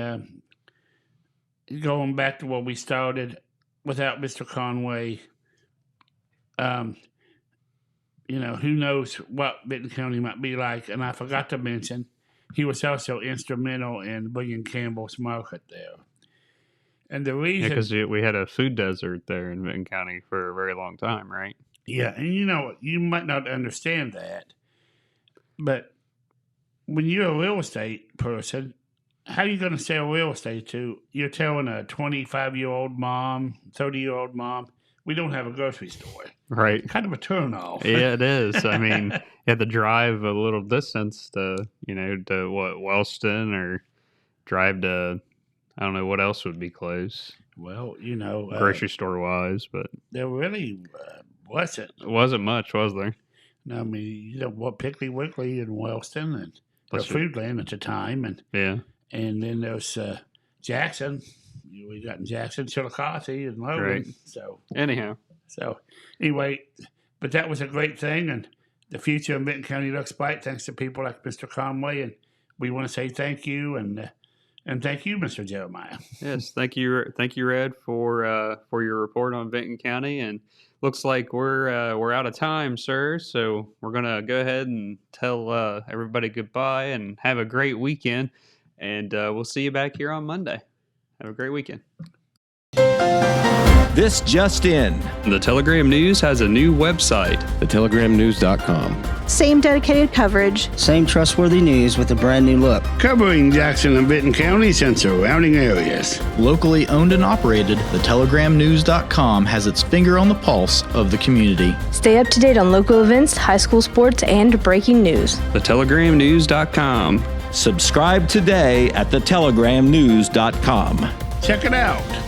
going back to where we started, without Mr. Conway, who knows what Benton County might be like. And I forgot to mention, he was also instrumental in bringing Campbell's Market there. And the reason... because we had a food desert there in Benton County for a very long time, right? Yeah, and you might not understand that, but when you're a real estate person, how are you going to sell real estate to? You're telling a 25-year-old mom, 30-year-old mom, we don't have a grocery store. Right. Kind of a turnoff. Yeah, it is. I mean, you have to drive a little distance to Wellston, or drive to, I don't know what else would be close. Well, grocery store wise, but there really wasn't. It wasn't much, was there? No, I mean, what Piggly Wiggly and Wellston and Foodland at the time, and and then there's Jackson. We got in Jackson, Chillicothe, and Logan. Right. So anyway, but that was a great thing, and the future of Benton County looks bright thanks to people like Mr. Conway, and we want to say thank you and thank you, Mr. Jeremiah. Yes, thank you, Red, for your report on Benton County. And looks like we're out of time, sir. So we're gonna go ahead and tell everybody goodbye and have a great weekend. And we'll see you back here on Monday. Have a great weekend. This just in. The Telegram News has a new website. TheTelegramNews.com. Same dedicated coverage. Same trustworthy news with a brand new look. Covering Jackson and Benton counties and surrounding areas. Locally owned and operated, TheTelegramNews.com has its finger on the pulse of the community. Stay up to date on local events, high school sports, and breaking news. TheTelegramNews.com. Subscribe today at TheTelegramNews.com. Check it out.